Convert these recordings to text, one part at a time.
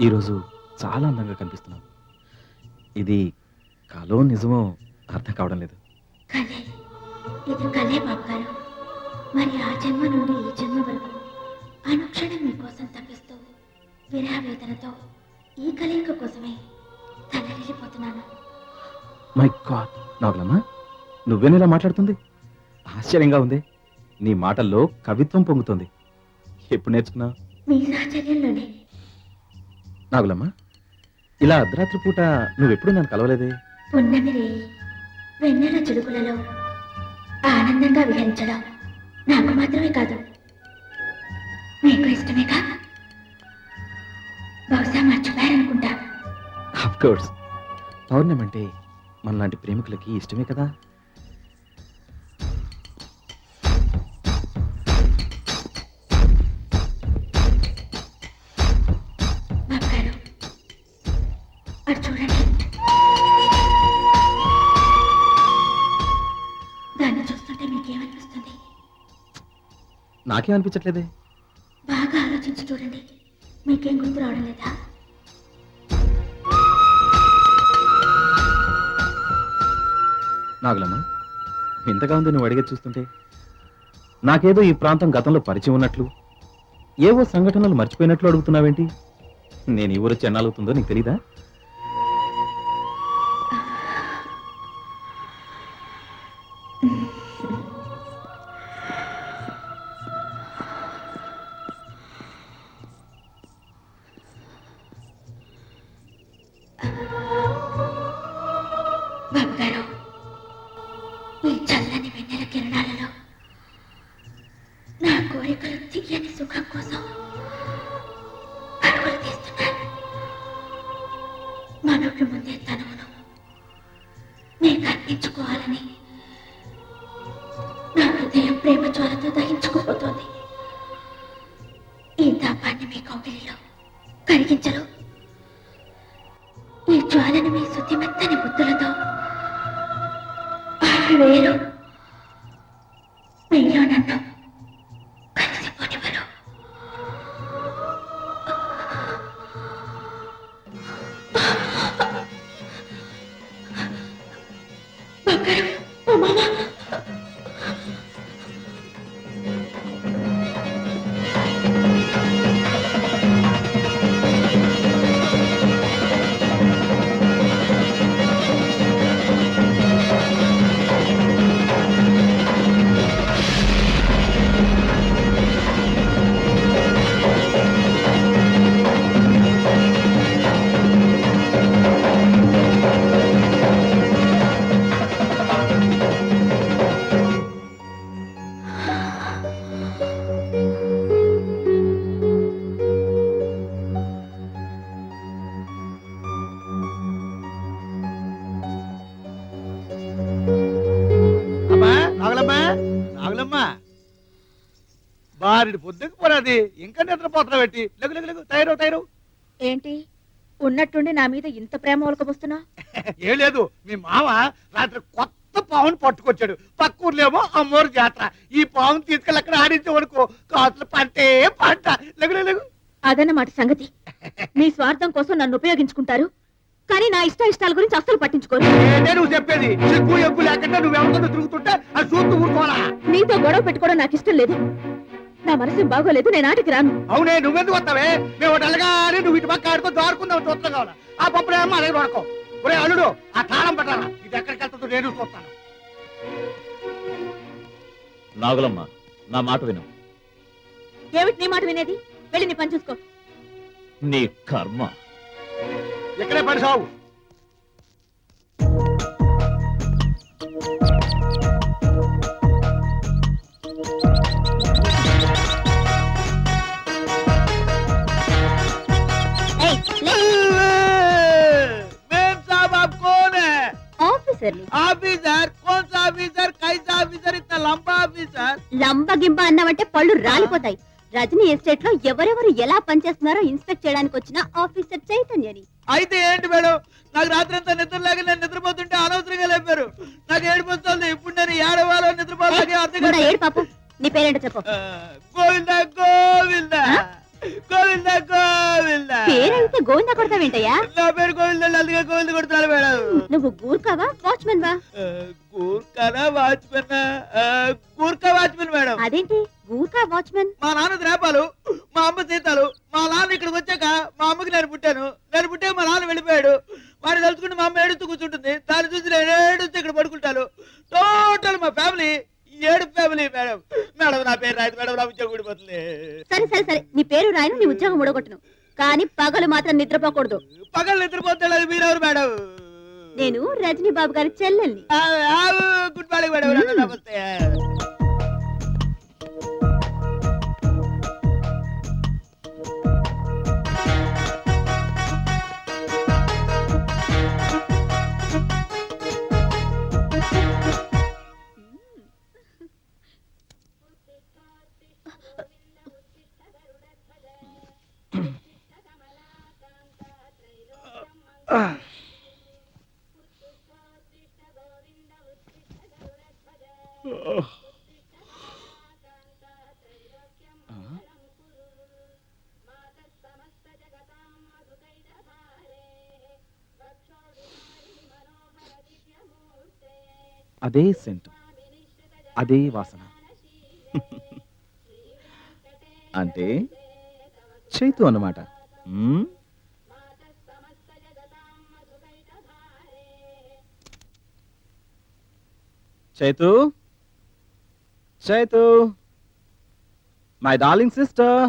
ఈరోజు చాలా అందంగా కనిపిస్తున్నావు. ఇది కలో నిజమో అర్థం కావడం లేదు. కలే, ఇది కలే బాబు గారు. మరి ఆ జన్మ నుండి ఈ జన్మ వరకు అనుక్షణం మీకోసం తప్పిస్తూ విరహ వేదనతో ఈ కలయిక కోసమే తల్లడిల్లిపోతున్నాను. మై గాడ్, నాగులమ్మ, నువ్వేనేలా మాట్లాడుతుంది? ఆశ్చర్యంగా ఉంది. నీ మాటల్లో కవిత్వం పొంగుతుంది. ఎప్పుడు నేర్చుకున్నావు? మీ సాహచర్యంలోనే. నాగులమ్మ, ఇలా అర్ధరాత్రి పూట నువ్వెప్పుడు నన్ను కలవలేదే? పున్నమి రేయి వెన్నెల చిలుకులలో ఆనందంగా విహరించడం నాకు మాత్రమే కాదు, మీకు ఇష్టమేగా? బహుశా మర్చిపోయారనుకుంటా. ఆఫ్ కోర్స్, పౌర్ణమి అంటే మనలాంటి ప్రేమికులకి ఇష్టమే కదా. బాబు గారు, అటు చూడండి. దాన్ని చూస్తుంటే మీకేమనిపిస్తుంది? నాకేం అనిపించట్లేదే. బాగా ఆలోచించి చూడండి, మీకేం గుర్తు రావడం లేదా? నాగులమ్మ, వింతగా ఉంది నువ్వు అడిగేది చూస్తుంటే. నాకేదో ఈ ప్రాంతం గతంలో పరిచయం ఉన్నట్లు, ఏవో సంఘటనలు మర్చిపోయినట్లు అడుగుతున్నావేంటి? నేను ఈ ఊరు చెన్నాలుగుతుందో నీకు తెలీదా? బాబు గారు, ఈ చల్లని వెన్నెల కిరణాలలో నా కోరికలు తీయని సుఖం కోసం పరుగులు తీస్తున్నాను. మనకు ముందే తనమును మీకు అర్పించుకోవాలని నా హృదయం ప్రేమ జ్వాలతో దహించుకుపోతోంది. ఈ తాపాన్ని మీ కౌగిలిలో కరిగించరు. ఈ జ్వాలను మీ శుద్ధిమెత్తని బుద్ధులతో వేరు మీలో నన్ను కలిసిపోనివ్వరు. బంగారు, ఓ మామా, బారిడి పొద్దుకు పోరాది ఇంకా నిద్రపోతున్నా పెట్టి లెగు లెగు లెగు తయారు తయారు. ఏంటి ఉన్నట్టుండి నా మీద ఇంత ప్రేమ ఒలకబోస్తున్నా? ఏం లేదు, మీ మామ రాత్రి కొత్త పావును పట్టుకొచ్చాడు. పక్క ఊర్లేమో అమ్మోరు జాతర. ఈ పావును తీసుకెళ్ళి అక్కడ ఆడించేవనుకో కాసులు పంటే పంట. లెగు లెగు లెగు. అదన్నమాట సంగతి. మీ స్వార్థం కోసం నన్ను ఉపయోగించుకుంటారు, కానీ నా ఇష్టాల గురించి అస్సలు పట్టించుకోరు. ఏంటే నువ్వు చెప్పేది? సిగ్గు ఎగ్గు లేకుండా నువ్వెవరితో తిరుగుతుంటే అది చూస్తూ ఊరుకోవాలా? నీతో గొడవ పెట్టుకోవడం నాకు ఇష్టం లేదు. నా మనసు బాగోలేదు, నేను ఆటకి రాను. అవునే, నువ్వెందుకు వస్తావే? మేము డల్గానే నువ్వు ఇటు పక్క ఆడుతూ దారుకుందాం చూస్తాం కావాలా? ఆ పప్పుడేమో అలాగే పడుకో. ఒరే అల్లుడు, ఆ తాళం పెట్టాలా? ఇది ఎక్కడికి వెళ్తుందో నేను చూస్తాను. నాగులమ్మ, నా మాట విను. ఏమిటి నీ మాట వినేది? వెళ్ళి నీ పని చూసుకో. నీ కర్మ. ఇక్కడే పడి సావు. ఆఫీసర్ కौन सा ఆఫీసర్? कैसा ఆఫీసర్? ఇట్లా లంబా ఆఫీసర్. లంబ గింబ అన్నావంటే పళ్ళు రాలిపోతాయి. రజనీ ఎస్టేట్ లో ఎవరెవరు ఎలా పనిచేస్తున్నారో ఇన్స్పెక్ట్ చేయడానికి వచ్చిన ఆఫీసర్ చైతన్యని. అయితే ఏంటి మేడం, నాకు రాత్రి అంతా నిద్రలాగా నేను నిద్రపోతుంటే అనవసరంగా లేపారు. నాకు ఏడుపు వస్తుంది. ఇప్పుడు నేను ఏడవాలో నిద్రపోలాగే అర్థం. ఏడు పాపం. నీ పేరేంటో చెప్పు. గోవిందా గోవిందా. గోవింద గోవింద పేరైతే గోవిందా కొడతావేంటయ్యా? నా పేరు గోవింద, అందుకే గోవింద కొడుతున్నారు మేడం. నువ్వు గూర్ఖావా వాచ్మెన్ వా? గూర్ఖానా వాచ్మెన్? Gurkha watchman madam. అదేంటి గూర్ఖా వాచ్మెన్? మా నాన్న ద్రాపాలు, మా అమ్మ సీతాలు. మా నాన్న ఇక్కడికి వచ్చాక మా అమ్మకి నేను పుట్టే మా నాన్న వెళ్ళిపోయాడు. వాడిని తలుచుకుంటే మా అమ్మ ఏడుస్తూ కూర్చుంటుంది. దాన్ని చూసి నేను ఏడుస్తూ ఇక్కడ పడుకుంటాను. టోటల్ మా ఫ్యామిలీ 7 ఫ్యామిలీ మేడం. మేడం నా పేరు రాయదు మేడం, నా ఉద్యోగం ఊడిపోతుంది. సరే సరే సరే, నీ పేరు రాయను, నీ ఉద్యోగం ఊడగొట్టును, కానీ పగలు మాత్రం నిద్రపోకూడదు. పగలు నిద్రపోతే మీరెవరు మేడం? నేను రజనీ బాబు గారి చెల్లెల్ని. Good morning madam. నమస్తే. అదే సెంటు, అదే వాసన. అంటే చైతు అన్నమాట. Chaitu, Chaitu, my darling sister,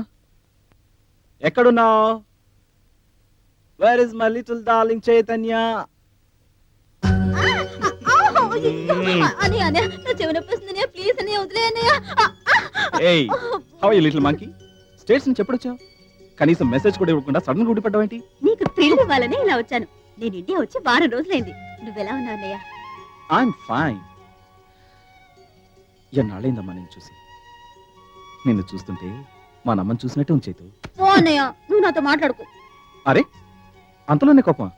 ఎక్కడున్నావు? Where is my little darling Chaitanya? ఏయ్, how are you little monkey? States నుంచి ఎప్పుడు వచ్చావు? కనీసం మెసేజ్ కూడా ఇవ్వకుండా సడన్ గా ఊడిపడ్డావేంటి? నీకు థ్రిల్ ఇవ్వాలని ఇలా వచ్చాను. నేను ఇండియా వచ్చి వారం రోజులైంది. నువ్వెలా ఉన్నావు అన్నయ్య? I'm fine. ఎన్నాళ్ళైందమ్మా నేను చూసి. నిన్ను చూస్తుంటే మా నమ్మని చూసినట్టే ఉంచేతు. ఓ అన్నయ్య, నువ్వు నాతో మాట్లాడుకో. అరే, అంతలోనే కోపం?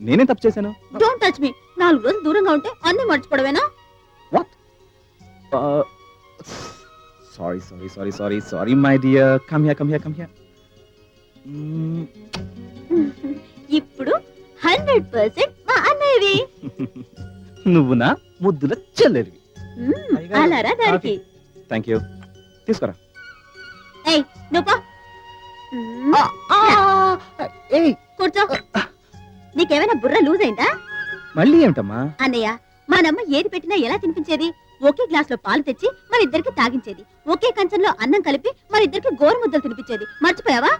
నేనేం తప్పు చేశాను? Don't touch me. 4 రోజులు దూరంగా ఉంటే అన్ని మర్చిపోవడమేనా? What? Sorry sorry sorry sorry sorry my dear. Come here, come here, come here. ఇప్పుడు 100% మా అన్నయ్యవి. నువ్వు నా ముద్దుల చెల్లెలివి. అలారా దానికి. Thank you. తీసుకోరా. ఏయ్ నువ్వు పో. ఏయ్, కూర్చో. నీకేమైనా బుర్ర లూజ్ అయిందా? మళ్ళీ ఏమిటమ్మా? అన్నయ్య, మా నమ్మ ఏది పెట్టినా ఎలా తినిపించేది? ఒకే గ్లాస్ లో పాలు తెచ్చి మన ఇద్దరికి తాగించేది. ఒకే కంచంలో అన్నం కలిపి మన ఇద్దరికి గోరు ముద్దలు తినిపించేది. మర్చిపోయావా?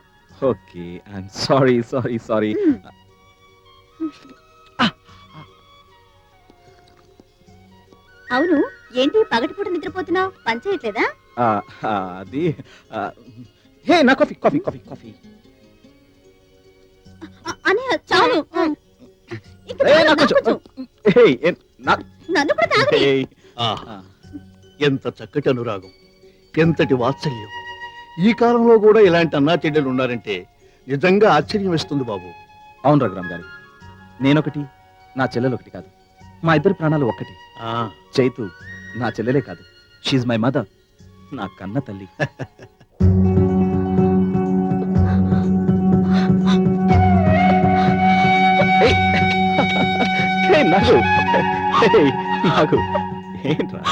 Okay, I'm sorry sorry sorry. అవును, ఏంటి పగటిపూట నిద్రపోతున్నావు? పంచేయట్లేదా? అది హే, నా కాఫీ కాఫీ కాఫీ కాఫీ. అన్నయ్య చాలు. ఇంకా ఏయ్, చాలు, నాకు నాకు కొంచెం. కొంచెం. ఏయ్, నన్ను కూడా తాగని. ఏయ్, ఆహా, ఎంత చక్కటి అనురాగం, ఎంతటి వాత్సల్యం. ఈ కాలంలో కూడా ఇలాంటి అన్నా చెల్లెలు ఉన్నారంటే నిజంగా ఆశ్చర్యం వేస్తుంది బాబు. అవును రఘురామ్ గారు, నేనొకటి, నా చెల్లెలు ఒకటి కాదు. మా ఇద్దరి ప్రాణాలు ఒక్కటి. చైతు నా చెల్లెలే కాదు, షీఈ్ మై మదర్, నా కన్న తల్లి. ఏయ్, ఏయ్, నాగు, ఏయ్, నాగు, ఏంట్రా?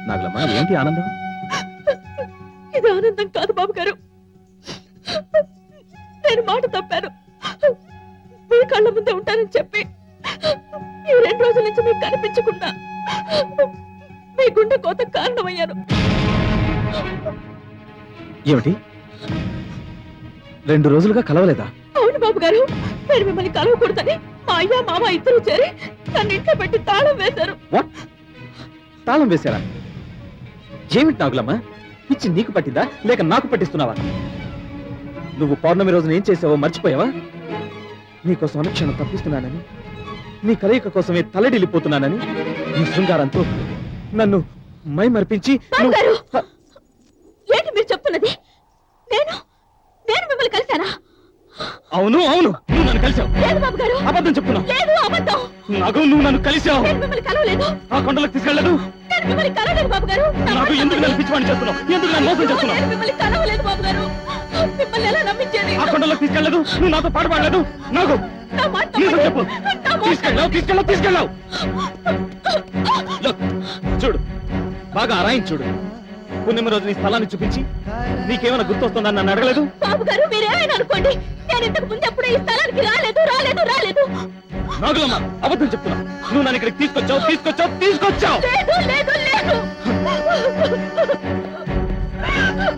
నాగులమ్మ, ఏంటి ఆనందం? ఇది ఆనందం కాదు బాబు గారు. నేను మాట తప్పాను. మీ కళ్ళ ముందే ఉంటానని చెప్పి ఈ 2 రోజుల నుంచి మీకు కనిపించకుండా మీ గుండె కోత కారణమయ్యాను. ఏమిటి, 2 రోజులుగా కలవలేదా? అవును బాబు గారు, నేను మిమ్మల్ని కలవకూడదని మా అయ్య మామ ఇద్దరు చేరి నన్ను ఇంట్లో పెట్టి తాళం వేశారు. వాట్? తాళం వేశారా? ఏమిటి నాగులమ్మ, పిచ్చి నీకు పట్టిందా లేక నాకు పట్టిస్తున్నావా? నువ్వు పౌర్ణమి రోజున ఏం చేసావో మర్చిపోయావా? నీకోసం అనుక్షణం తప్పిస్తున్నానని, నీ కలయిక కోసమే తలడిల్లిపోతున్నానని, నీ శృంగారంతో నన్ను మై మర్పించి బాబు గారు, ఏంటి మీరు చెప్తున్నది? నేను మిమ్మల్ని కలిశానా? అవును అవును, నువ్వు నన్ను కలిసావు. లేదు బాబు గారు, అబద్ధం చెప్తున్నావు. లేదు అబద్ధం. నాగు, నువ్వు నన్ను కలిసావు. నేను మిమ్మల్ని కలవలేదు. ఆ కొండలకు తీసుకెళ్ళదు. నేను నేను మిమ్మల్ని కలవలేదు బాబు గారు. నాకు ఎందుకు నన్ను పిచ్చివాడిని చేస్తున్నావు? ఎందుకు నన్ను మోసం చేస్తున్నావు? నేను మిమ్మల్ని కలవలేదు బాబు గారు. మిమ్మల్ని ఎలా నమ్మించేది? ఆ కొండలో తీసుకెళ్ళలేదు, నువ్వు నాతో పాటు పాడలేదు. నాకు నా మాట నిజం చెప్పు. నా మాట తీసుకెళ్ళావు. Look, చూడు, బాగా అరాయించి చూడు. పుణ్యమ రోజు నీ స్థలాన్ని చూపించి నీకేమైనా గుర్తొస్తుందని నన్ను అడగలేదు. బాబు గారు మీరే ఆయన అనుకోండి, నేను ఇంతకు ముందు ఎప్పుడు ఈ స్థలానికి రాలేదు. నాగులమ్మ, అబద్ధం చెప్తున్నా. నువ్వు నన్ను ఇక్కడికి తీసుకొచ్చావు. లేదు.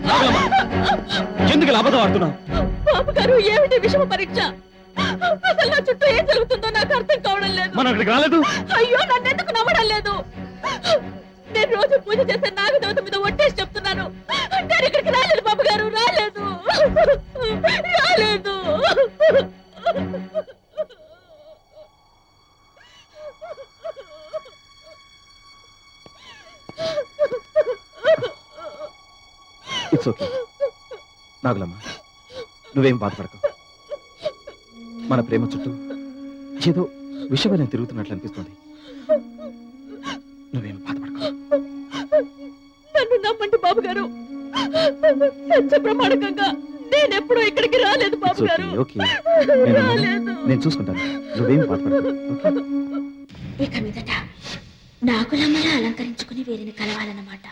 నాగులమ్మ, ఎందుకు ఇలా అబద్ధం ఆడుతున్నావు? బాబు గారు ఏమిటి విషమ పరీక్ష? అసలు నా చుట్టూ ఏం జరుగుతుందో నాకు అర్థం కావడం లేదు. మనం ఇక్కడికి రాలేదు. అయ్యో నన్నెందుకు నమ్మడం లేదు? నేను రోజు పూజ చేసే నాగదేవత మీద ఒట్టేసి చెప్తున్నాను, నేను ఇక్కడికి రాలేదు బాబు గారు. రాలేదు. ఇట్స్ ఓకే నాగులమ్మ, నువ్వేం బాధపడకు. మన ప్రేమ చుట్టూ ఏదో విషయమైన తిరుగుతున్నట్లు అనిపిస్తుంది. నువ్వేం బాధపడకు. నన్ను నమ్మండి బాబు గారు, సత్య ప్రమాణకంగా నేనెప్పుడు ఇక్కడికి రాలేదు బాబు గారు. ఓకే, నేను చూసుకుంటాను. నువ్వేం బాధపడకు. ఇక మీదట నాగులమ్మలా అలంకరించుకుని వీరిని కలవాలన్నమాట.